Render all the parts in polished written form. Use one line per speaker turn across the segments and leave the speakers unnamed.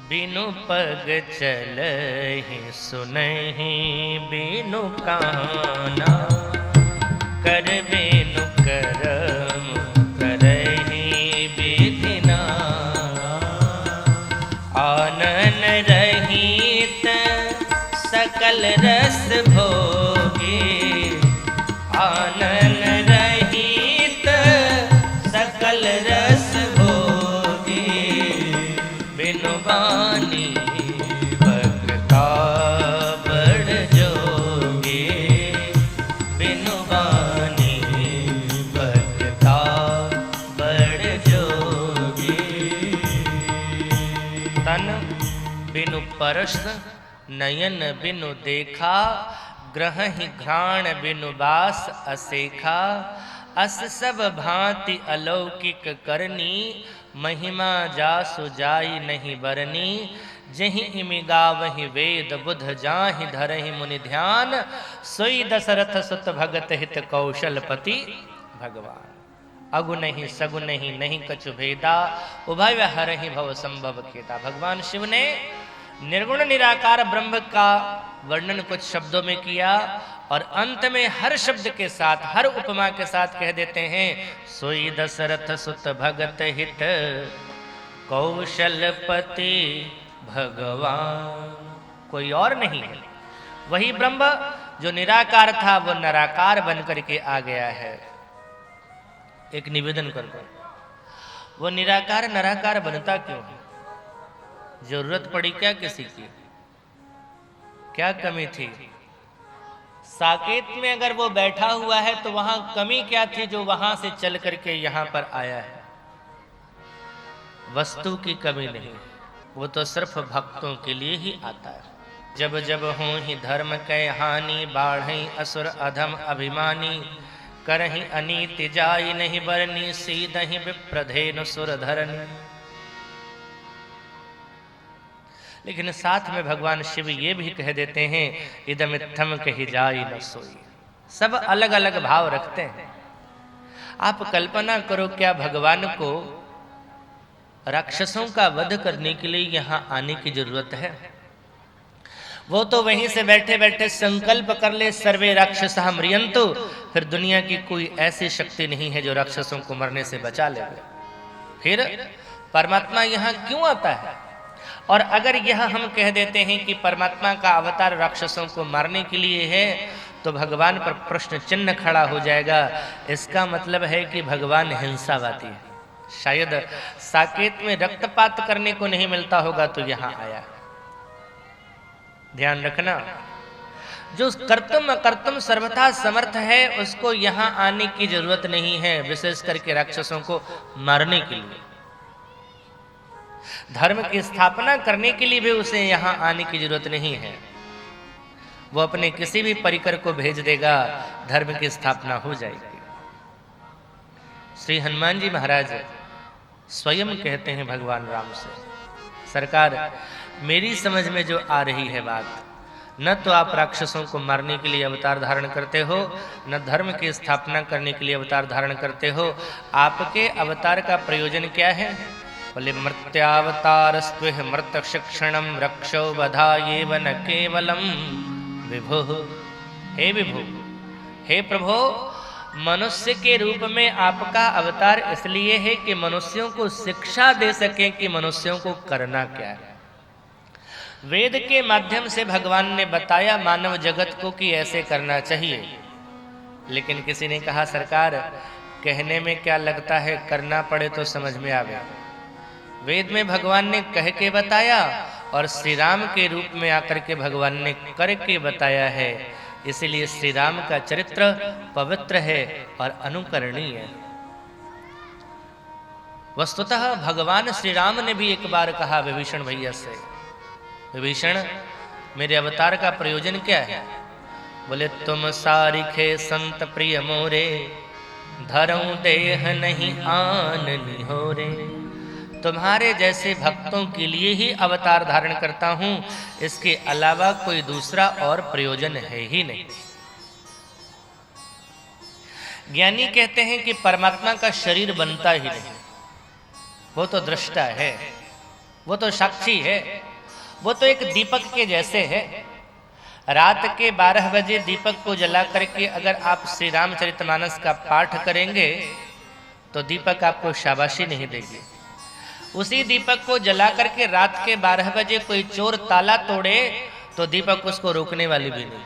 बिनु पग चलहि सुनहि बिनु काना, कर बिनु करम करहि विधि नाना। आनन रहित सकल रस भोगे, आनन रहित सकल रस भोगे। बिनु बानी भगता बड़ जोगे, बिनु बानी भगता बड़ जोगे। तन बिनु परस नयन बिनु देखा, ग्रहहि घ्राण बिनु बास असेखा। अस सब भांति अलौकिक करनी, महिमा जासु जाई नहीं बरनी। जहि इमि गावहि वेद बुध जाहि धरहि मुनि ध्यान, सोई दशरथ सुत भगत हित कौशलपति भगवान। अगु नहीं सगु नहीं नहीं कछु भेदा, उभय हरहि भव संभव केता। भगवान शिव ने निर्गुण निराकार ब्रह्म का वर्णन कुछ शब्दों में किया और अंत में हर शब्द के साथ, हर उपमा के साथ कह देते हैं, सोई दशरथ सुत भगत हित कौशलपति भगवान। कोई और नहीं है, वही ब्रह्म जो निराकार था वो निराकार बन करके आ गया है। एक निवेदन करके, वो निराकार निराकार बनता क्यों है? जरूरत पड़ी क्या किसी की? क्या कमी थी? साकेत में अगर वो बैठा हुआ है तो वहां कमी क्या थी जो वहां से चल करके यहां पर आया है? वस्तु की कमी नहीं, वो तो सिर्फ भक्तों के लिए ही आता है। जब जब हों ही धर्म कै हानि, बाढ़ई असुर अधम अभिमानी। करहि अनीति जाई नहीं बरनी, सीदहि विप्रधेनु सुर धरनी। लेकिन साथ में भगवान शिव ये भी कह देते हैं, इदमित्थम कहि जाई न सोई। सब अलग अलग भाव रखते हैं। आप कल्पना करो, क्या भगवान को राक्षसों का वध करने के लिए यहां आने की जरूरत है? वो तो वहीं से बैठे बैठे संकल्प कर ले, सर्वे राक्षसः म्रियन्तु, फिर दुनिया की कोई ऐसी शक्ति नहीं है जो राक्षसों को मरने से बचा ले। फिर परमात्मा यहाँ क्यों आता है? और अगर यह हम कह देते हैं कि परमात्मा का अवतार राक्षसों को मारने के लिए है, तो भगवान पर प्रश्न चिन्ह खड़ा हो जाएगा। इसका मतलब है कि भगवान हिंसावादी है। शायद साकेत में रक्तपात करने को नहीं मिलता होगा तो यहाँ आया। ध्यान रखना, जो कर्तुम अकर्तुम सर्वथा समर्थ है उसको यहाँ आने की जरूरत नहीं है, विशेष करके राक्षसों को मारने के लिए। धर्म की स्थापना करने के लिए भी उसे यहाँ आने की जरूरत नहीं है। वो अपने किसी भी परिकर को भेज देगा, धर्म की स्थापना हो जाएगी। श्री हनुमान जी महाराज स्वयं कहते हैं भगवान राम से, सरकार मेरी समझ में जो आ रही है बात, न तो आप राक्षसों को मारने के लिए अवतार धारण करते हो, न धर्म की स्थापना करने के लिए अवतार धारण करते हो। आपके अवतार का प्रयोजन क्या है? बोले मर्त्यावतारस्त्वह मर्त शिक्षणम रक्षो बधायेव न केवलम विभु। हे विभु, हे प्रभु, मनुष्य के रूप में आपका अवतार इसलिए है कि मनुष्यों को शिक्षा दे सके कि मनुष्यों को करना क्या है। वेद के माध्यम से भगवान ने बताया मानव जगत को कि ऐसे करना चाहिए। लेकिन किसी ने कहा, सरकार कहने में क्या लगता है, करना पड़े तो समझ में आवे। वेद में भगवान ने कह के बताया और श्री राम के रूप में आकर के भगवान ने करके बताया है। इसीलिए श्री राम का चरित्र पवित्र है और अनुकरणीय है। वस्तुतः भगवान श्री राम ने भी एक बार कहा विभीषण भैया से, विभीषण मेरे अवतार का प्रयोजन क्या है? बोले तुम सारिखे संत प्रिय मोरे, धरऊं देह नहीं आन निहोरे। तुम्हारे जैसे भक्तों के लिए ही अवतार धारण करता हूं, इसके अलावा कोई दूसरा और प्रयोजन है ही नहीं। ज्ञानी कहते हैं कि परमात्मा का शरीर बनता ही नहीं, वो तो दृष्टा है। वो तो साक्षी है, वो तो एक दीपक के जैसे है। रात के 12 बजे दीपक को जला करके अगर आप श्री रामचरितमानस का पाठ करेंगे तो दीपक आपको शाबाशी नहीं देगी। उसी दीपक को जला करके रात के 12 बजे कोई चोर ताला तोड़े तो दीपक उसको रोकने वाली भी नहीं।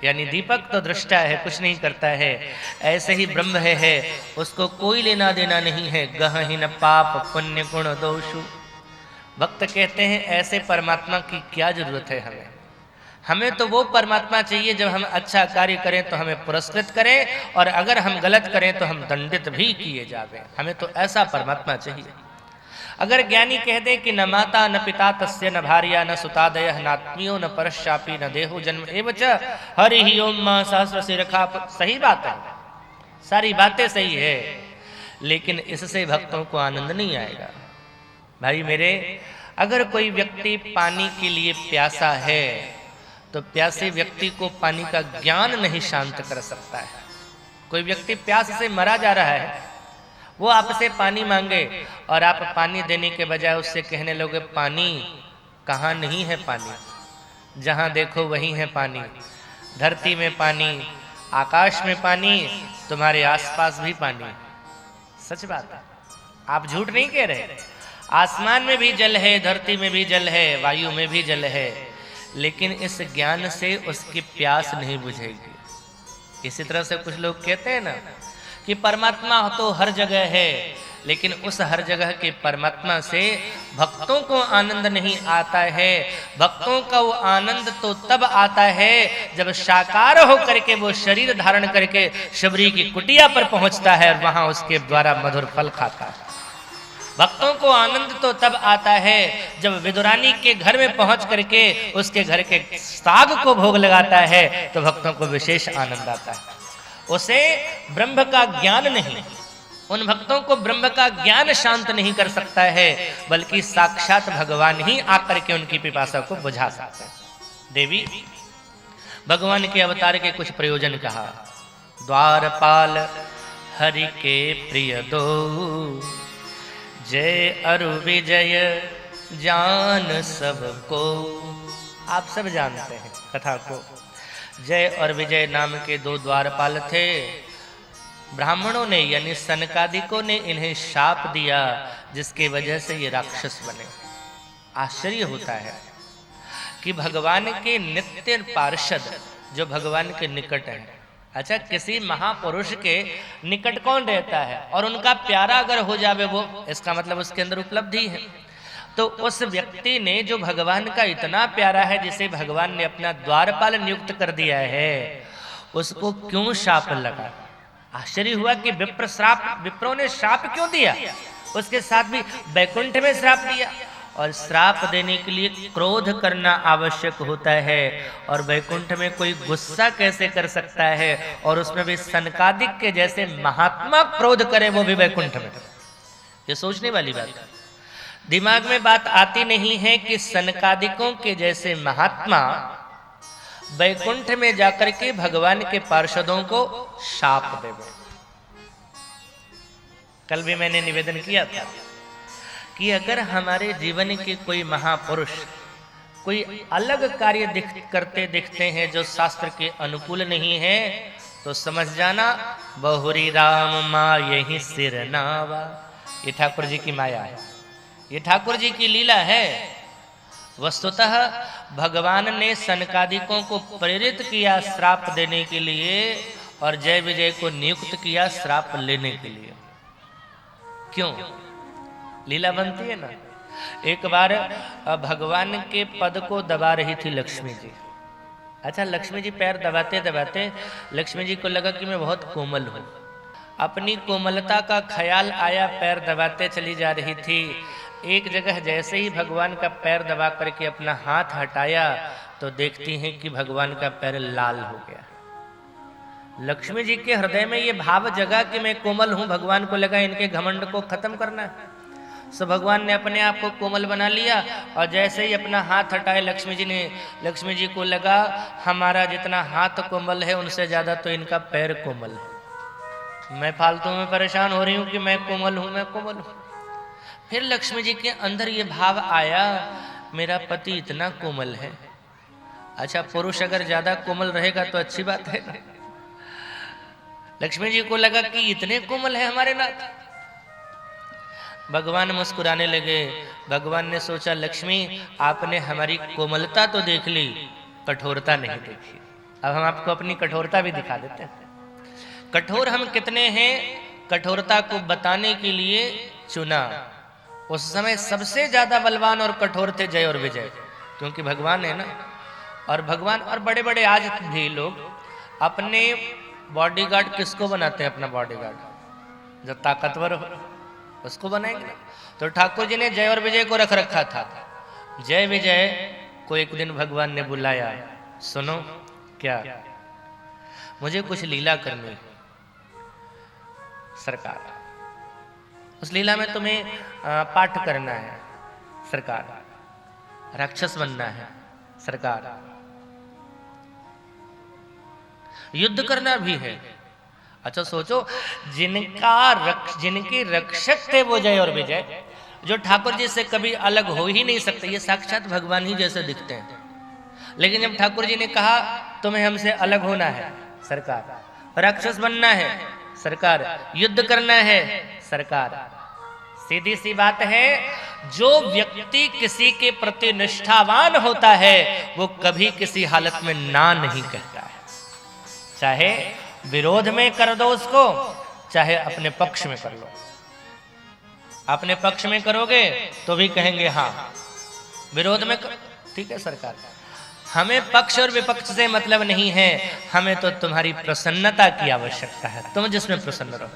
यानी दीपक तो दृष्टा है, कुछ नहीं करता है। ऐसे ही ब्रह्म है, उसको कोई लेना देना नहीं है। गहहीन पाप पुण्य गुण दोषु। भक्त कहते हैं ऐसे परमात्मा की क्या जरूरत है हमें। हमें तो वो परमात्मा चाहिए जब हम अच्छा कार्य करें तो हमें पुरस्कृत करें, और अगर हम गलत करें तो हम दंडित भी किए जावे। हमें तो ऐसा परमात्मा चाहिए। अगर ज्ञानी कह दे कि न माता न पिता तस्य न भार्या न सुतादयः नात्मीयो न परश्चापी न देहो जन्म एवच हरि ही ओम मां सहस्र सिरखा, सही बात है, सारी बातें सही है, लेकिन इससे भक्तों को आनंद नहीं आएगा। भाई मेरे, अगर कोई व्यक्ति पानी के लिए प्यासा है तो प्यासे व्यक्ति को पानी का ज्ञान नहीं शांत कर सकता है। कोई व्यक्ति प्यास से मरा जा रहा है, वो आपसे पानी मांगे और आप पानी देने के बजाय उससे कहने लोगे पानी कहाँ नहीं है, पानी जहाँ देखो वहीं है पानी, धरती में पानी, आकाश में पानी, तुम्हारे आसपास भी पानी। सच बात है, आप झूठ नहीं कह रहे। आसमान में भी जल है, धरती में भी जल है, वायु में भी जल है, लेकिन इस ज्ञान से उसकी प्यास नहीं बुझेगी। इसी तरह से कुछ लोग कहते हैं ना कि परमात्मा तो हर जगह है, लेकिन उस हर जगह के परमात्मा से भक्तों को आनंद नहीं आता है। भक्तों का वो आनंद तो तब आता है जब साकार होकर के वो शरीर धारण करके शबरी की कुटिया पर पहुंचता है और वहां उसके द्वारा मधुर फल खाता है। भक्तों को आनंद तो तब आता है जब विदुरानी के घर में पहुंच करके उसके घर के साग को भोग लगाता है, तो भक्तों को विशेष आनंद आता है। उसे ब्रह्म का ज्ञान नहीं, उन भक्तों को ब्रह्म का ज्ञान शांत नहीं कर सकता है, बल्कि साक्षात भगवान ही आकर के उनकी पिपासा को बुझा सकते हैं। देवी भगवान के अवतार के कुछ प्रयोजन कहा। द्वारपाल हरि के प्रिय दो, जय अरु विजय जान सबको। आप सब जानते हैं कथा को। जय और विजय नाम के दो द्वारपाल थे। ब्राह्मणों ने यानी सनकादिकों ने इन्हें शाप दिया, जिसकी वजह से ये राक्षस बने। आश्चर्य होता है कि भगवान के नित्य पार्षद जो भगवान के निकट हैं, अच्छा किसी महापुरुष के निकट कौन रहता है और उनका प्यारा अगर हो जावे वो, इसका मतलब उसके अंदर उपलब्धि है। तो उस व्यक्ति ने जो भगवान का इतना प्यारा है, जिसे भगवान ने अपना द्वारपाल नियुक्त कर दिया है, उसको क्यों शाप लगा। आश्चर्य हुआ कि विप्रों ने शाप क्यों दिया। उसके साथ भी वैकुंठ में श्राप दिया, और श्राप देने के लिए क्रोध करना आवश्यक होता है, और वैकुंठ में कोई गुस्सा कैसे कर सकता है, और उसमें भी सनकादिक के जैसे महात्मा क्रोध करे, वो भी वैकुंठ में। ये सोचने वाली बात है। दिमाग में बात आती नहीं है कि सनकादिकों के जैसे महात्मा वैकुंठ में जाकर के भगवान के पार्षदों को शाप देवे। कल भी मैंने निवेदन किया था कि अगर हमारे जीवन के कोई महापुरुष कोई अलग कार्य करते दिखते हैं जो शास्त्र के अनुकूल नहीं है, तो समझ जाना बहुरी राम माँ यही सिर नावा। ये ठाकुर जी की माया है, ये ठाकुर जी की लीला है। वस्तुतः भगवान ने सनकादिकों को प्रेरित किया श्राप देने के लिए, और जय विजय को नियुक्त किया श्राप लेने के लिए। क्यों? लीला बनती है ना। एक बार भगवान के पद को दबा रही थी लक्ष्मी जी। अच्छा, लक्ष्मी जी पैर दबाते दबाते लक्ष्मी जी को लगा कि मैं बहुत कोमल हूँ। अपनी कोमलता का ख्याल आया, पैर दबाते चली जा रही थी। एक जगह जैसे ही भगवान का पैर दबा करके अपना हाथ हटाया, तो देखती हैं कि भगवान का पैर लाल हो गया। लक्ष्मी जी के हृदय में ये भाव जगा कि मैं कोमल हूं। भगवान को लगा इनके घमंड को खत्म करना है, सो भगवान ने अपने आप को कोमल बना लिया, और जैसे ही अपना हाथ हटाए लक्ष्मी जी को लगा हमारा जितना हाथ कोमल है, उनसे ज्यादा तो इनका पैर कोमल है। मैं फालतू में परेशान हो रही हूँ कि मैं कोमल हूँ, मैं कोमल हूँ। फिर लक्ष्मी जी के अंदर ये भाव आया, मेरा पति इतना कोमल है। अच्छा, पुरुष अगर ज्यादा कोमल रहेगा तो अच्छी बात है ना। लक्ष्मी जी को लगा कि इतने कोमल है हमारे नाथ। भगवान मुस्कुराने लगे। भगवान ने सोचा, लक्ष्मी आपने हमारी कोमलता तो देख ली, कठोरता नहीं देखी। अब हम आपको अपनी कठोरता भी दिखा देते हैं। कठोर हम कितने हैं, कठोरता को बताने के लिए चुना। उस समय सबसे ज्यादा बलवान और कठोर थे जय और विजय, क्योंकि भगवान है ना। और भगवान और बड़े बड़े आज भी लोग अपने बॉडीगार्ड किसको बनाते हैं? अपना बॉडीगार्ड जो ताकतवर हो उसको बनाएंगे ना। तो ठाकुर जी ने जय और विजय को रख रखा था। जय विजय को एक दिन भगवान ने बुलाया, सुनो क्या, मुझे कुछ लीला करनी सरकार, उस लीला में तुम्हें पाठ करना है सरकार, राक्षस बनना है सरकार, युद्ध करना भी है। अच्छा सोचो, जिनके रक्षक थे वो जय और विजय, जो ठाकुर जी से कभी अलग हो ही नहीं सकते, ये साक्षात भगवान ही जैसे दिखते हैं। लेकिन जब ठाकुर जी ने कहा तुम्हें हमसे अलग होना है सरकार, राक्षस बनना है सरकार, युद्ध करना है सरकार, सीधी सी बात है, जो व्यक्ति किसी के प्रति निष्ठावान होता है वो कभी किसी हालत में ना नहीं कहता है। चाहे विरोध में कर दो उसको, चाहे अपने पक्ष में कर लो। अपने पक्ष में करोगे तो भी कहेंगे हाँ, विरोध में ठीक है सरकार, हमें पक्ष और विपक्ष से मतलब नहीं है, हमें तो तुम्हारी प्रसन्नता की आवश्यकता है, तुम जिसमें प्रसन्न रहो।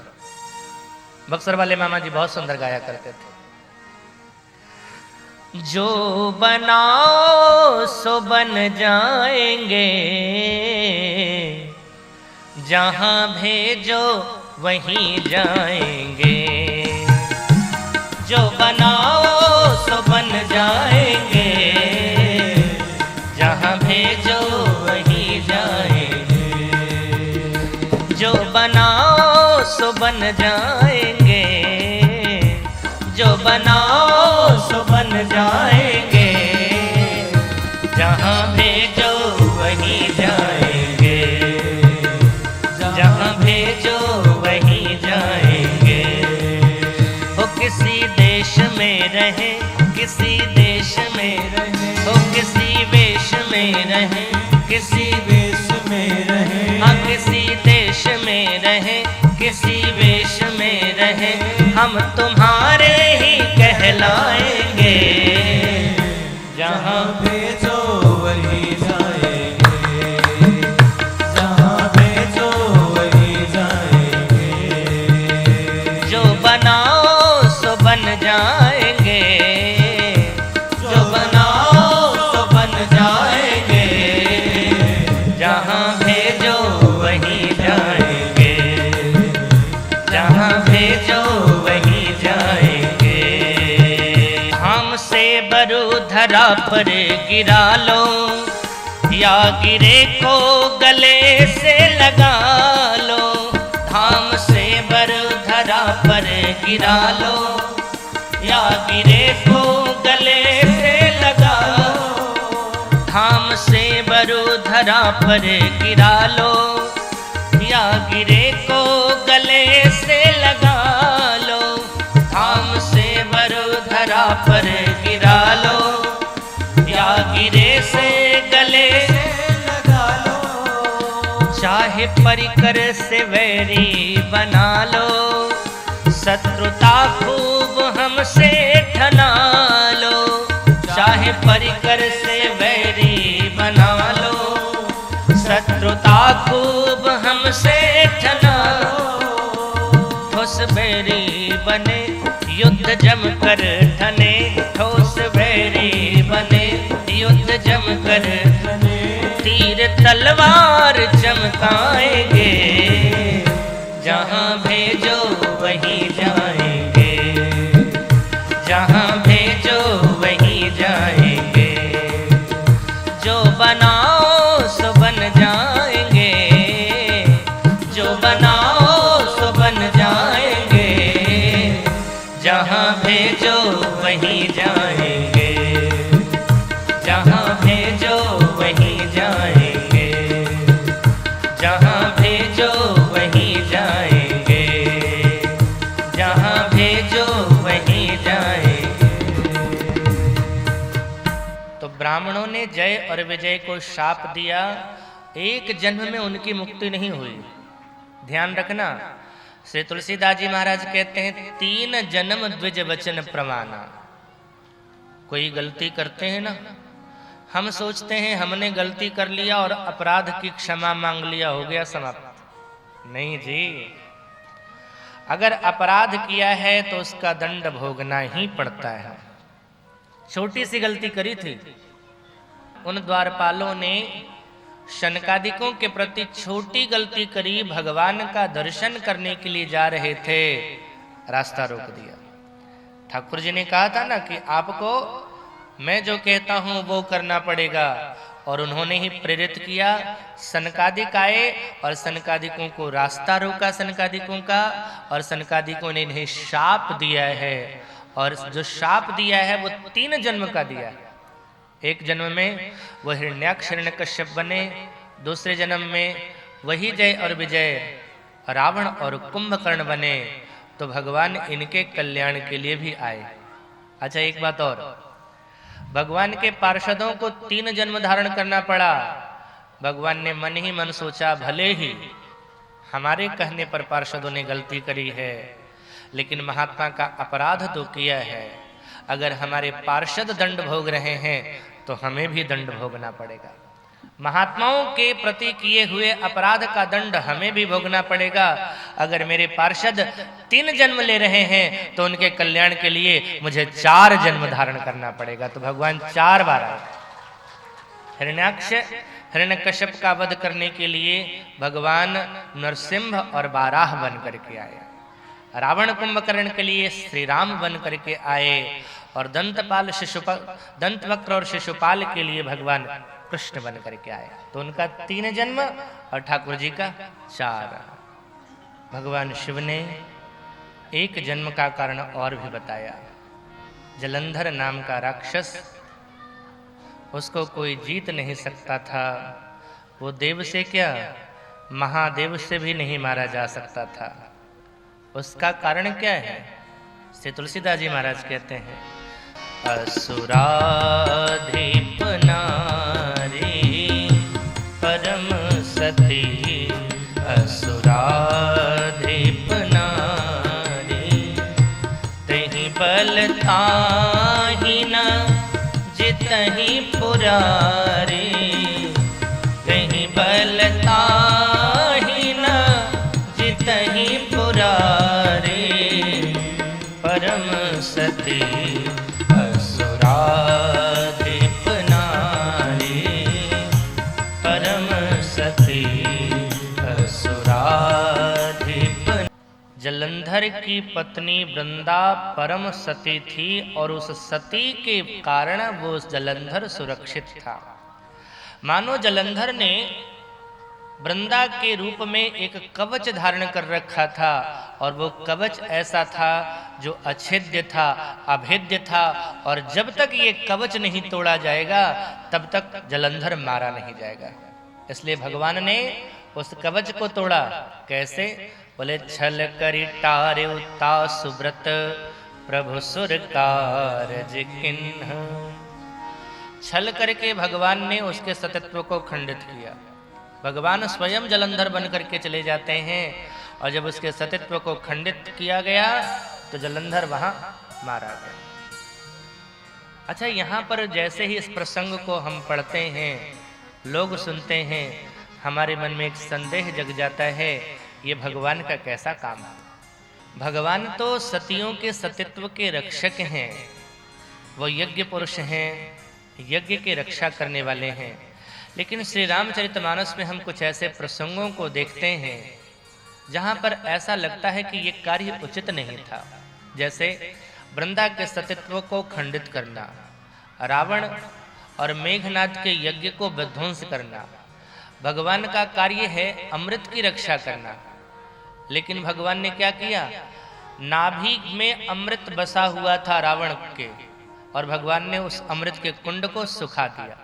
बक्सर वाले मामा जी बहुत सुंदर गाया करते थे, जो बनाओ सो बन जाएंगे, जहां भेजो वहीं जाएंगे, जो बनाओ सो बन जाएंगे, जहां भेजो वहीं जाएंगे, जो बनाओ सो बन जाएंगे, जो बनाओ सो बन जाएंगे, जहां भेजो वहीं जाएंगे, जहां भेजो वहीं जाएंगे। वो किसी देश में रहे, किसी देश में रहे, वो किसी वेश में रहे, किसी वेश में रहे, हाँ किसी देश में रहे, किसी वेश में रहे, हम तुम्हारे ही कहलाएंगे, जहां भेजो वहीं जाएंगे, जहां भेजो वहीं जाएंगे, जो बनाओ सो बन जाएंगे, जो बनाओ सो बन जाएंगे, जहां भेजो वहीं जाएंगे, जहां भेजो वहीं जाएंगे। हमसे बरूधरा पर गिरा लो, या गिरे को गले से लगा लो, धाम से बरूधरा पर गिरा लो, या गिरे को गले से लगा लो, धाम से बरूधरा पर गिरा लो, या गिरे को गले से लगा लो, धाम से बरूधरा पर गिरा लो, या गिरे से गले से लगा लो, चाहे परिकर से वैरी बना लो, शत्रुता खूब हमसे ठना लो, चाहे परिकर से वैरी बना लो, शत्रुता खूब हमसे ठना लो, ठोस बैरी बने युद्ध जम कर ठने, ठोस बैरी बने युद्ध जम कर ठने, तीर तलवार चमकाएंगे, जहां भेजो वहीं जाएंगे, जहां भेजो वहीं जाएंगे, जो बनाओ सो बन जाएंगे, जो बनाओ सो बन जाएंगे, जहां भेजो ब्राह्मणों ने जय और विजय को शाप दिया, एक जन्म में उनकी मुक्ति नहीं हुई। ध्यान रखना, श्री तुलसीदास जी महाराज कहते हैं 3 जन्म द्विज वचन प्रमाना। कोई गलती करते हैं ना, हम सोचते हैं हमने गलती कर लिया और अपराध की क्षमा मांग लिया, हो गया समाप्त। नहीं जी, अगर अपराध किया है तो उसका दंड भोगना ही पड़ता है। छोटी सी गलती करी थी, उन द्वारपालों ने शनकादिकों के प्रति छोटी गलती करी, भगवान का दर्शन करने के लिए जा रहे थे, रास्ता रोक दिया। ठाकुर जी ने कहा था ना कि आपको मैं जो कहता हूं वो करना पड़ेगा, और उन्होंने ही प्रेरित किया। सनकादिक आए और सनकादिकों को रास्ता रोका सनकादिकों का, और सनकादिकों ने इन्हें शाप दिया है, और जो शाप दिया है वो 3 जन्म का दिया है। एक जन्म में वो हिरण्याक्ष हिरण्यकश्यप बने, दूसरे जन्म में वही जय और विजय रावण और कुंभकर्ण बने। तो भगवान इनके कल्याण के लिए भी आए। अच्छा, एक बात और, भगवान के पार्षदों को 3 जन्म धारण करना पड़ा। भगवान ने मन ही मन सोचा, भले ही हमारे कहने पर पार्षदों ने गलती करी है, लेकिन महात्मा का अपराध तो किया है। अगर हमारे पार्षद दंड भोग रहे हैं तो हमें भी दंड भोगना पड़ेगा। महात्माओं के प्रति किए हुए अपराध का दंड हमें भी भोगना पड़ेगा। अगर मेरे पार्षद 3 जन्म ले रहे हैं तो उनके कल्याण के लिए मुझे 4 जन्म धारण करना पड़ेगा। तो भगवान 4 बार आए। हिरण्याक्ष हिरण्यकश्यप का वध करने के लिए भगवान नरसिंह और बाराह बन करके आए। रावण कुंभकर्ण के लिए श्री राम बन करके आए, और दंतवक्र और शिशुपाल के लिए भगवान कृष्ण बन करके आए। तो उनका 3 जन्म और ठाकुर जी का 4। भगवान शिव ने एक जन्म का कारण और भी बताया। जलंधर नाम का राक्षस, उसको कोई जीत नहीं सकता था। वो देव से क्या, महादेव से भी नहीं मारा जा सकता था। उसका कारण क्या है? श्री तुलसीदास जी महाराज कहते हैं, असुराधिप नारी परम सती, असुराधिप नारी तहि बल ताहि न जितहि पुरारी, तहि बल ताहि न जितहि पुरारी, परम सती असुराधिप नारी, परम सती असुराधिप। जलंधर की पत्नी वृंदा परम सती थी, और उस सती के कारण वो जलंधर सुरक्षित था। मानो जलंधर ने वृंदा के रूप में एक कवच धारण कर रखा था, और वो कवच ऐसा था जो अछेद्य था, अभेद्य था, और जब तक ये कवच नहीं तोड़ा जाएगा तब तक जलंधर मारा नहीं जाएगा। इसलिए भगवान ने उस कवच को तोड़ा। कैसे? बोले, छल करि टार्युता सुव्रत प्रभु सुर कारज किन्ह। छल करके भगवान ने उसके सतत्व को खंडित किया। भगवान स्वयं जलंधर बन करके चले जाते हैं, और जब उसके सतत्व को खंडित किया गया तो जलंधर वहां मारा गया। अच्छा, यहाँ पर जैसे ही इस प्रसंग को हम पढ़ते हैं, लोग सुनते हैं, हमारे मन में एक संदेह जग जाता है, ये भगवान का कैसा काम है? भगवान तो सतियों के सतित्व के रक्षक हैं, वो यज्ञ पुरुष हैं, यज्ञ के रक्षा करने वाले हैं। लेकिन श्री रामचरितमानस में हम कुछ ऐसे प्रसंगों को देखते हैं जहां पर ऐसा लगता है कि ये कार्य उचित नहीं था। जैसे वृंदा के सतित्व को खंडित करना, रावण और मेघनाद के यज्ञ को विध्वंस करना। भगवान का कार्य है अमृत की रक्षा करना, लेकिन भगवान ने क्या किया? नाभि में अमृत बसा हुआ था रावण के, और भगवान ने उस अमृत के कुंड को सुखा दिया।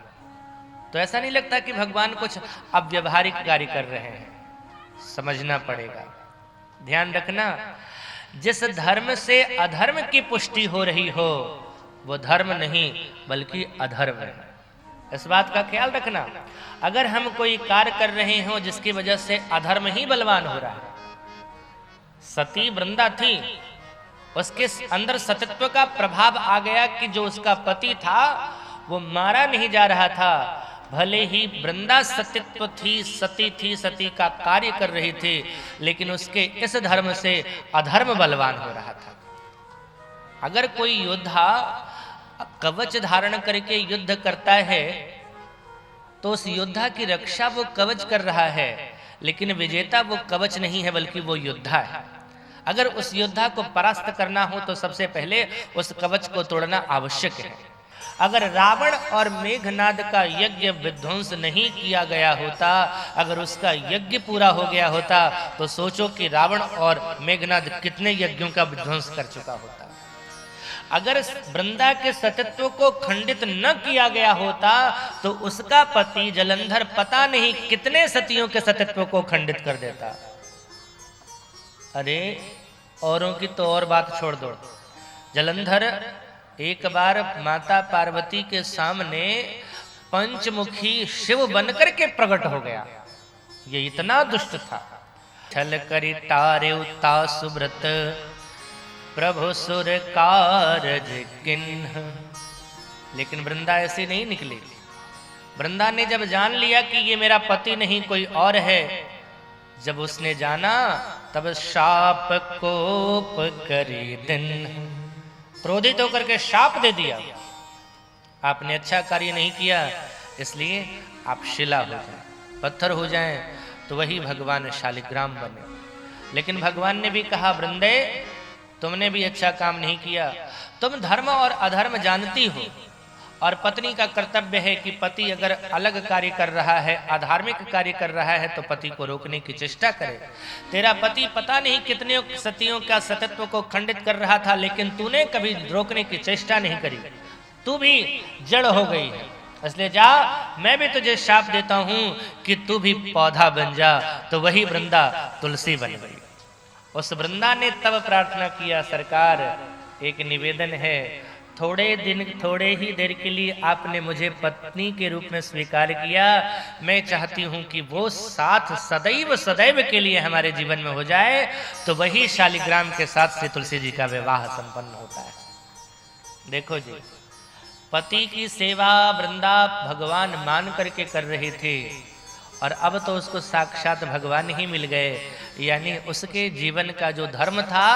तो ऐसा नहीं लगता कि भगवान कुछ अव्यवहारिक कार्य कर रहे हैं? समझना पड़ेगा, ध्यान रखना। जिस धर्म से अधर्म की पुष्टि हो रही हो वो धर्म नहीं बल्कि अधर्म है। इस बात का ख्याल रखना। अगर हम कोई कार्य कर रहे हो जिसकी वजह से अधर्म ही बलवान हो रहा है, सती वृंदा थी, उसके अंदर सतीत्व का प्रभाव आ गया कि जो उसका पति था वो मारा नहीं जा रहा था। भले ही वृंदा सतीत्व थी, सती थी, सती का कार्य कर रही थी, लेकिन उसके इस धर्म से अधर्म बलवान हो रहा था। अगर कोई योद्धा कवच धारण करके युद्ध करता है तो उस योद्धा की रक्षा वो कवच कर रहा है, लेकिन विजेता वो कवच नहीं है बल्कि वो योद्धा है। अगर उस योद्धा को परास्त करना हो तो सबसे पहले उस कवच को तोड़ना आवश्यक है। अगर रावण और मेघनाद का यज्ञ विध्वंस नहीं किया गया होता, अगर उसका यज्ञ पूरा हो गया होता तो सोचो कि रावण और मेघनाद कितने यज्ञों का विध्वंस कर चुका होता। अगर वृंदा के सतीत्व को खंडित न किया गया होता तो उसका पति जलंधर पता नहीं कितने सतियों के सतीत्व को खंडित कर देता। अरे औरों की तो और बात छोड़ दो, जलंधर एक बार माता पार्वती के सामने पंचमुखी शिव बनकर के प्रकट हो गया। ये इतना दुष्ट था। छल करी तारे उता सुब्रत प्रभु सुर कारज किन्ह। लेकिन वृंदा ऐसे नहीं निकली। वृंदा ने जब जान लिया कि ये मेरा पति नहीं कोई और है, जब उसने जाना तब शाप कोप करी दिन, क्रोधित होकर के शाप दे दिया। आपने अच्छा कार्य नहीं किया, इसलिए आप शिला हो जाएं, पत्थर हो जाएं, तो वही भगवान शालिग्राम बने। लेकिन भगवान ने भी कहा, वृंदे तुमने भी अच्छा काम नहीं किया। तुम धर्म और अधर्म जानती हो, और पत्नी का कर्तव्य है कि पति अगर अलग कार्य कर रहा है, अधार्मिक कार्य कर रहा है, तो पति को रोकने की चेष्टा करे। तेरा पति पता नहीं कितने सतियों का सतत्व को खंडित कर रहा था, लेकिन तूने कभी रोकने की चेष्टा नहीं करी। तू भी जड़ हो गई है, इसलिए जा, मैं भी तुझे शाप देता हूं कि तू भी पौधा बन जा। तो वही वृंदा तुलसी बन गई। उस वृंदा ने तब प्रार्थना किया, सरकार एक निवेदन है, थोड़े ही देर के लिए आपने मुझे पत्नी के रूप में स्वीकार किया, मैं चाहती हूं कि वो साथ सदैव सदैव के लिए हमारे जीवन में हो जाए। तो वही शालिग्राम के साथ से तुलसी जी का विवाह संपन्न होता है। देखो जी, पति की सेवा वृंदा भगवान मान करके कर रहे थे, और अब तो उसको साक्षात भगवान ही मिल गए। यानी उसके जीवन का जो धर्म था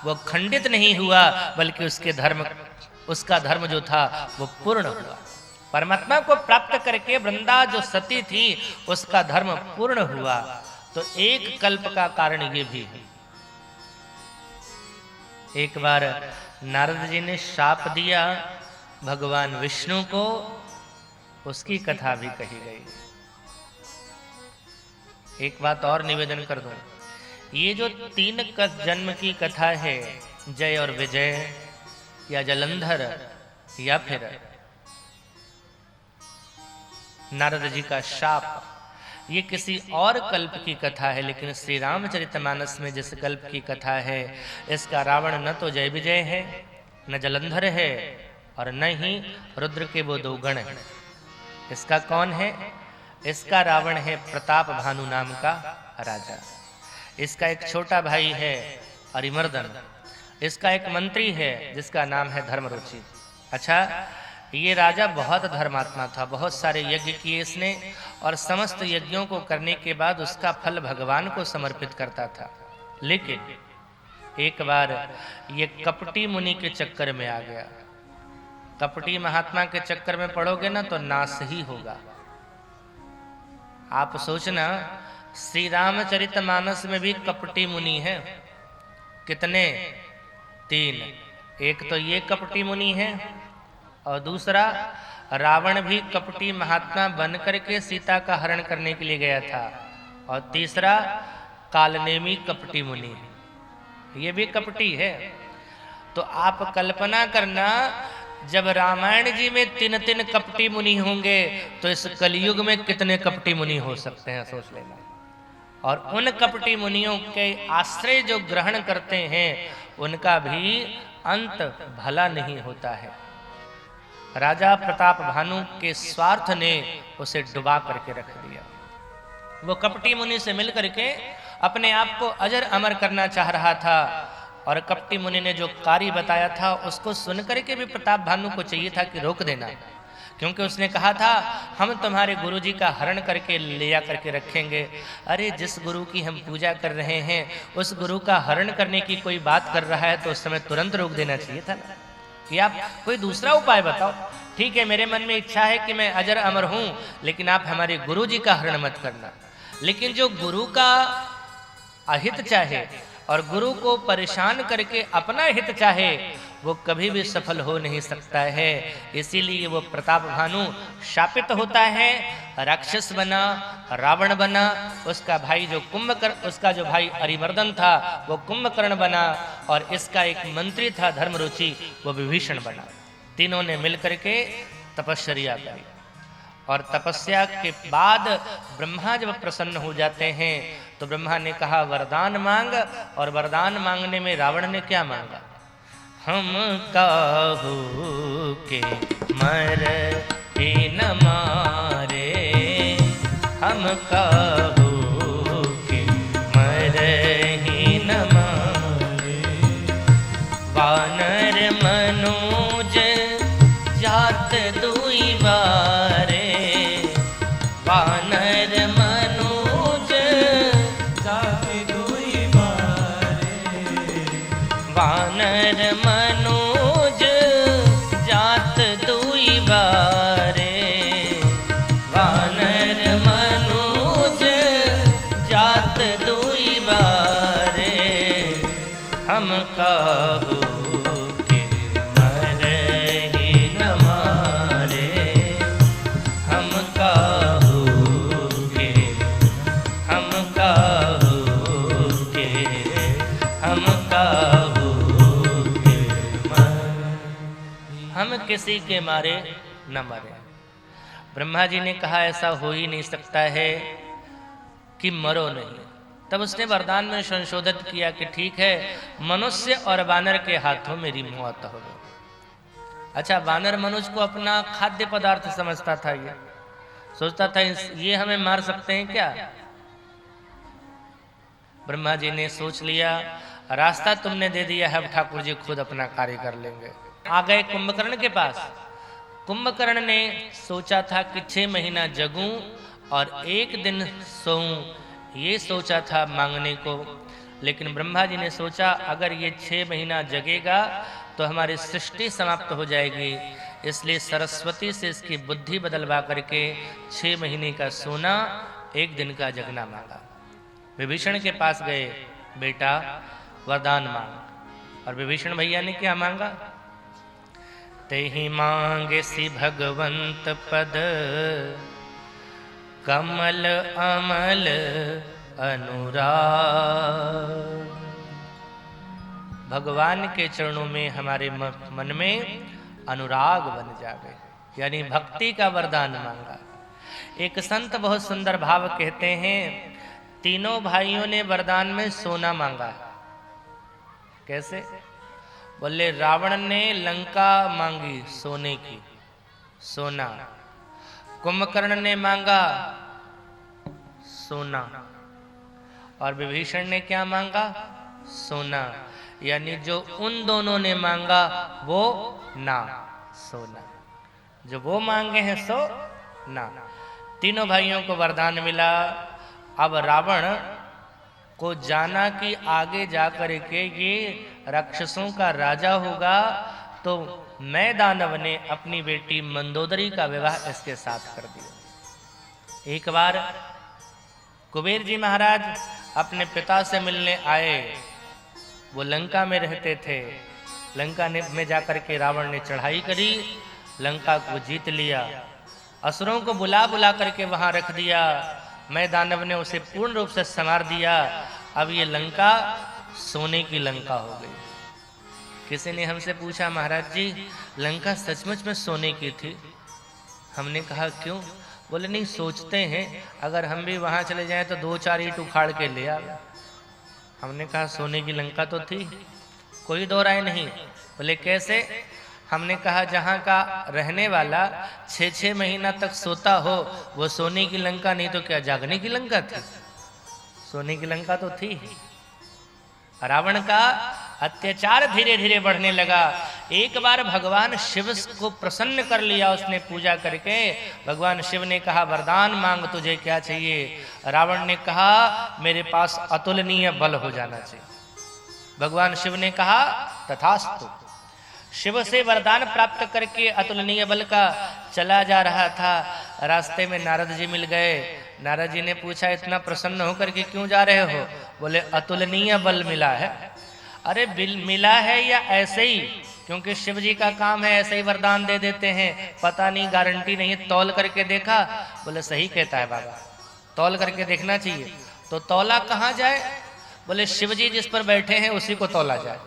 वो खंडित नहीं हुआ, बल्कि उसका धर्म जो था वो पूर्ण हुआ। परमात्मा को प्राप्त करके वृंदा जो सती थी उसका धर्म पूर्ण हुआ। तो एक कल्प का कारण ये भी है। एक बार नारद जी ने शाप दिया भगवान विष्णु को, उसकी कथा भी कही गई। एक बात और निवेदन कर दूं, ये जो 3 जन्म की कथा है, जय और विजय या जलंधर या फिर नारद जी का शाप, ये किसी और कल्प की कथा है। लेकिन श्री रामचरितमानस में जिस कल्प की कथा है, इसका रावण न तो जय विजय है, न जलंधर है, और न ही रुद्र के वो 2 गण हैं। इसका कौन है? इसका रावण है प्रताप भानु नाम का राजा। इसका एक छोटा भाई है अरिमर्दन। इसका एक मंत्री है जिसका नाम है धर्मरुचि। अच्छा, ये राजा बहुत धर्मात्मा था, बहुत सारे यज्ञ किए इसने, और समस्त यज्ञों को करने के बाद उसका फल भगवान को समर्पित करता था। लेकिन एक बार ये कपटी मुनि के चक्कर में आ गया। कपटी महात्मा के चक्कर में पड़ोगे ना तो नाश ही होगा। आप सोचना, श्री रामचरितमानस में भी कपटी मुनि है। कितने? 3। एक तो ये कपटी मुनि है, और दूसरा रावण भी कपटी महात्मा बनकर के सीता का हरण करने के लिए गया था, और तीसरा कालनेमी कपटी मुनि है, ये भी कपटी है। तो आप कल्पना करना, जब रामायण जी में 3 कपटी मुनि होंगे तो इस कलयुग में कितने कपटी मुनि हो सकते हैं, सोच लेना। और उन कपटी मुनियों के आश्रय जो ग्रहण करते हैं उनका भी अंत भला नहीं होता है। राजा प्रताप भानु के स्वार्थ ने उसे डुबा करके रख दिया। वो कपटी मुनि से मिल करके अपने आप को अजर अमर करना चाह रहा था, और कपटी मुनि ने जो कार्य बताया था उसको सुन करके भी प्रताप भानु को चाहिए था कि रोक देना, क्योंकि उसने कहा था हम तुम्हारे गुरु जी का हरण करके ले जा करके रखेंगे। अरे जिस गुरु की हम पूजा कर रहे हैं उस गुरु का हरण करने की कोई बात कर रहा है तो उस समय तुरंत रोक देना चाहिए था ना, कि आप कोई दूसरा उपाय बताओ। ठीक है, मेरे मन में इच्छा है कि मैं अजर अमर हूं, लेकिन आप हमारे गुरु जी का हरण मत करना। लेकिन जो गुरु का अहित चाहे और गुरु को परेशान करके अपना हित चाहे वो कभी भी सफल हो नहीं सकता है। इसीलिए वो प्रताप भानु शापित होता है, राक्षस बना, रावण बना। उसका भाई जो उसका जो भाई अरिमर्दन था वो कुंभकर्ण बना, और इसका एक मंत्री था धर्मरुचि, वो विभीषण बना। तीनों ने मिलकर के तपश्चर्या करी, और तपस्या के बाद ब्रह्मा जब प्रसन्न हो जाते हैं तो ब्रह्मा ने कहा वरदान मांग, और वरदान मांगने में रावण ने क्या मांगा? हम काहू के मर ही न मारे, हम काहू के मर ही न मारे, वानर मनोज जात दुई बारे, वानर मनोज जात दुई बारे, वानर मनोज जात दुई बारे, वानर मनोज जात दुई बारे, हम काहू के मर ही न मारे, हम काहू के, हम काहू के, हम काहू के हम किसी के मारे न मरे। ब्रह्मा जी ने कहा ऐसा हो ही नहीं सकता है कि मरो नहीं। तब उसने वरदान में संशोधित किया कि ठीक है, मनुष्य और वानर के हाथों मेरी मौत हो गई। अच्छा, वानर मनुष्य को अपना खाद्य पदार्थ समझता था, ये सोचता था ये हमें मार सकते हैं क्या। ब्रह्मा जी ने सोच लिया रास्ता तुमने दे दिया है, अब ठाकुर जी खुद अपना कार्य कर लेंगे। आ गए कुंभकर्ण के पास। कुंभकर्ण ने सोचा था कि 6 महीना जगूं और 1 दिन सोऊं, ये सोचा था मांगने को। लेकिन ब्रह्मा जी ने सोचा अगर ये 6 महीना जगेगा तो हमारी सृष्टि समाप्त हो जाएगी, इसलिए सरस्वती से इसकी बुद्धि बदलवा करके 6 महीने का सोना 1 दिन का जगना मांगा। विभीषण के पास गए, बेटा वरदान मांग। और विभीषण भैया ने क्या मांगा? तेहि मांगे सी भगवंत पद, कमल अमल अनुराग। भगवान के चरणों में हमारे मन में अनुराग बन जावे, यानी भक्ति का वरदान मांगा। एक संत बहुत सुंदर भाव कहते हैं, तीनों भाइयों ने वरदान में सोना मांगा। कैसे? बोले रावण ने लंका मांगी सोने की, सोना। कुंभकर्ण ने मांगा सोना, और विभीषण ने क्या मांगा? सोना। यानी जो उन दोनों ने मांगा वो ना, सोना। जो वो मांगे हैं सो ना। तीनों भाइयों को वरदान मिला। अब रावण को जाना कि आगे जाकर के ये राक्षसों का राजा होगा, तो मैं दानव ने अपनी बेटी मंदोदरी का विवाह इसके साथ कर दिया। एक बार कुबेर जी महाराज अपने पिता से मिलने आए। वो लंका में रहते थे। लंका में जाकर के रावण ने चढ़ाई करी, लंका को जीत लिया, असुरों को बुला बुला करके वहां रख दिया। मैं दानव ने उसे पूर्ण रूप से संवार दिया। अब ये लंका सोने की लंका हो गई। किसी ने हमसे पूछा, महाराज जी लंका सचमुच में सोने की थी? हमने कहा क्यों? बोले नहीं, सोचते हैं अगर हम भी वहां चले जाएं तो 2-4 ईंट उखाड़ के ले आवे। हमने कहा सोने की लंका तो थी, कोई दो राय नहीं। बोले कैसे? हमने कहा जहाँ का रहने वाला 6-6 महीना तक सोता हो वो सोने की लंका नहीं तो क्या जागने की लंका थी? सोने की लंका तो थी। रावण का अत्याचार धीरे धीरे बढ़ने लगा। एक बार भगवान शिव को प्रसन्न कर लिया उसने पूजा करके। भगवान शिव ने कहा वरदान मांग, तुझे क्या चाहिए? रावण ने कहा मेरे पास अतुलनीय बल हो जाना चाहिए। भगवान शिव ने कहा तथास्तु। शिव से वरदान प्राप्त करके अतुलनीय बल का चला जा रहा था। रास्ते में नारद जी मिल गए। नारद जी ने पूछा इतना प्रसन्न होकर के क्यों जा रहे हो? बोले अतुलनीय बल मिला है। अरे मिला है या ऐसे ही? क्योंकि शिव जी का काम है ऐसे ही वरदान दे देते हैं, पता नहीं, गारंटी नहीं। तौल करके देखा? बोले सही कहता है बाबा, तौल करके देखना चाहिए। तो तौला कहाँ जाए? बोले शिव जी जिस पर बैठे हैं उसी को तौला जाए।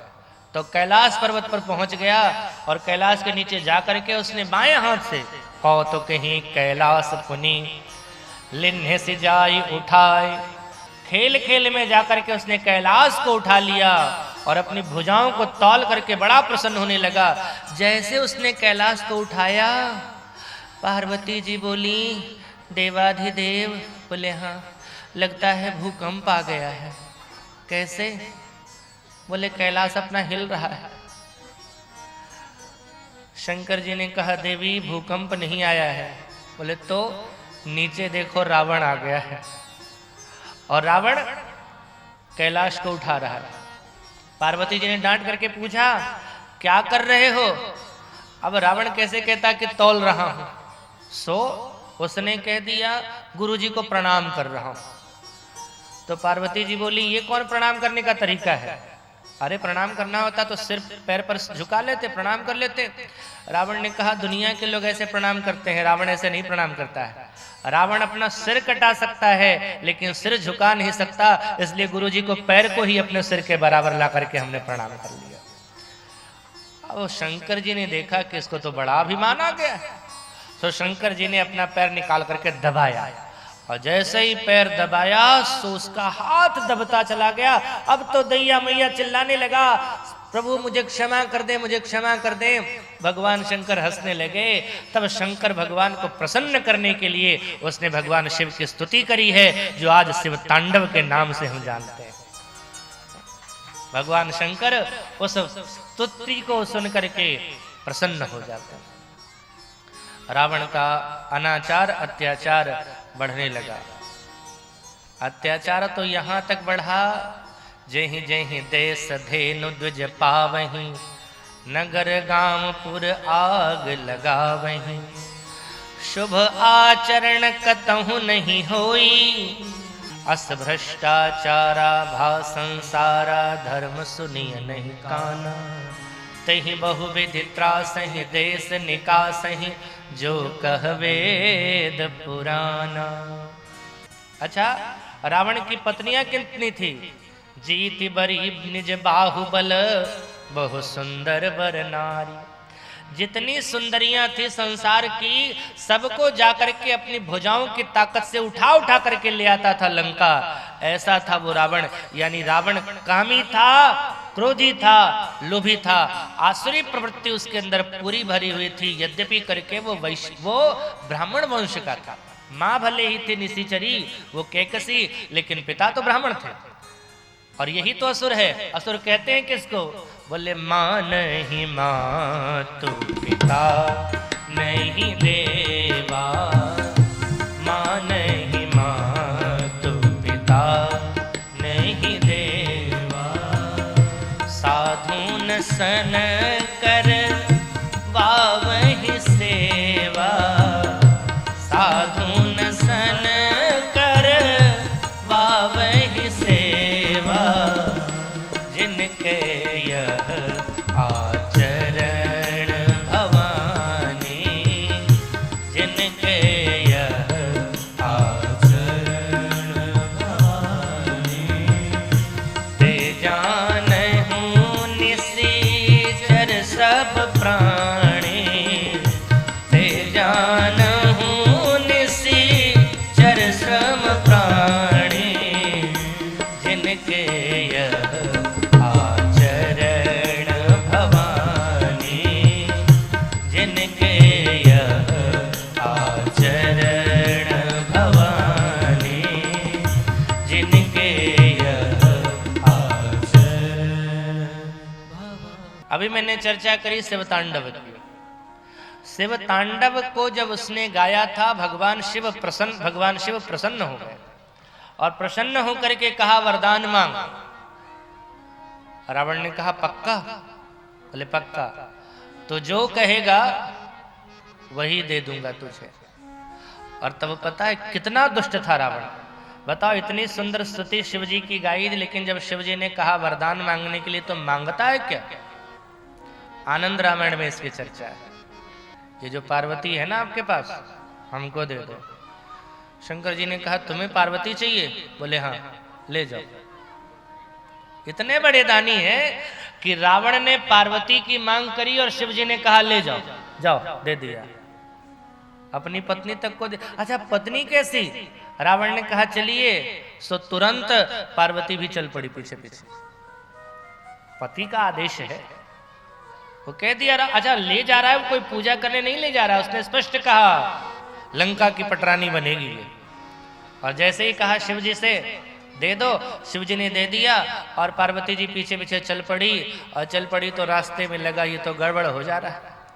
तो कैलाश पर्वत पर पहुंच गया और कैलाश के नीचे जा करके उसने बाएं हाथ से कौतुक कहीं कैलाश पुनि लिन्हे से जाई उठाए। खेल खेल में जाकर के उसने कैलाश को उठा लिया और अपनी भुजाओं को तौल करके बड़ा प्रसन्न होने लगा। जैसे उसने कैलाश को उठाया, पार्वती जी बोली देवाधिदेव। बोले हाँ, लगता है भूकंप आ गया है। कैसे? बोले कैलाश अपना हिल रहा है। शंकर जी ने कहा देवी भूकंप नहीं आया है। बोले तो नीचे देखो रावण आ गया है और रावण कैलाश को उठा रहा है। पार्वती जी ने डांट करके पूछा क्या कर रहे हो? अब रावण कैसे कहता कि तौल रहा हूं? सो उसने कह दिया गुरुजी को प्रणाम कर रहा हूं। तो पार्वती जी बोली ये कौन प्रणाम करने का तरीका है? अरे प्रणाम करना होता तो सिर पैर पर झुका लेते, प्रणाम कर लेते। रावण ने कहा दुनिया के लोग ऐसे प्रणाम करते हैं, रावण ऐसे नहीं प्रणाम करता है। रावण अपना सिर कटा सकता है लेकिन सिर झुका नहीं सकता, इसलिए गुरुजी को पैर को ही अपने सिर के बराबर ला करके हमने प्रणाम कर लिया। अब शंकर जी ने देखा कि इसको तो बड़ा अभिमान आ गया है। तो शंकर जी ने अपना पैर निकाल करके दबाया और जैसे ही पैर दबाया तो उसका हाथ दबता चला गया। अब तो दैया मैया चिल्लाने लगा प्रभु मुझे क्षमा कर दे, मुझे क्षमा कर दे। भगवान शंकर हंसने लगे। तब शंकर भगवान को प्रसन्न करने के लिए उसने भगवान शिव की स्तुति करी है, जो आज शिव तांडव के नाम से हम जानते हैं। भगवान शंकर उस स्तुति को सुन करके प्रसन्न हो जाते हैं। रावण का अनाचार अत्याचार बढ़ने लगा। अत्याचार तो यहां तक बढ़ा जेहि जेहि देश धेनु द्विज पावहि, नगर गामपुर आग लगावहि। शुभ आचरण कतहु नहीं होई, अस भ्रष्टाचारा भा संसारा। धर्म सुनिय नहीं काना, तहि बहुविधि त्रासहि देश निकासहि। जो कह वेद पुराना। अच्छा, रावण की पत्नियां कितनी थी? जीति बरी निज बाहुबल, बहु सुंदर बर नारी। जितनी सुंदरियां थी संसार की, सबको जाकर के अपनी भुजाओं की ताकत से उठा उठा करके ले आता था लंका। ऐसा था वो रावण। यानी रावण कामी था, क्रोधी था, लोभी था, आसुरी प्रवृत्ति उसके अंदर पूरी भरी हुई थी। यद्यपि करके वो ब्राह्मण वंश का था। माँ भले ही थी निशिचरी, वो कैकसी, लेकिन पिता तो ब्राह्मण थे। और यही तो असुर है। असुर कहते हैं किसको? बोले माँ नहीं माँ तू पिता नहीं देवा, माँ नहीं माँ तू पिता नहीं देवा। साधुन सन कर वावहि सेवा, साधुन सन कर वावहि सेवा। जिनके यह आचरण भवानी, अभी मैंने चर्चा करी शिव तांडव की। शिव तांडव को जब उसने गाया था भगवान शिव प्रसन्न हो गए और प्रसन्न होकर के कहा वरदान मांग। रावण ने कहा पक्का? बोले पक्का, तो जो कहेगा वही दे दूंगा तुझे। और तब पता है कितना दुष्ट था रावण। बताओ, इतनी सुंदर स्तुति शिव जी की गाई, लेकिन जब शिव जी ने कहा वरदान मांगने के लिए तो मांगता है क्या? आनंद रामायण में इसकी चर्चा है। ये जो पार्वती है ना आपके पास, हमको दे दो। शंकर जी ने कहा तुम्हें पार्वती चाहिए? बोले हाँ, ले जाओ। इतने बड़े दानी है कि रावण ने पार्वती की मांग करी और शिव जी ने कहा ले जाओ, जाओ, दे दिया। अपनी पत्नी तक को दे। अच्छा, पत्नी कैसी? रावण ने कहा चलिए, सो तुरंत पार्वती भी चल पड़ी पीछे पीछे। पति का आदेश है, वो कह दिया। अच्छा, ले जा रहा है वो, कोई पूजा करने नहीं ले जा रहा है। उसने स्पष्ट कहा लंका की पटरानी बनेगी ये। और जैसे ही कहा शिव जी से दे दो, शिव जी ने दे दिया और पार्वती जी पीछे पीछे चल पड़ी। और चल पड़ी तो रास्ते में लगा ये तो गड़बड़ हो जा रहा है।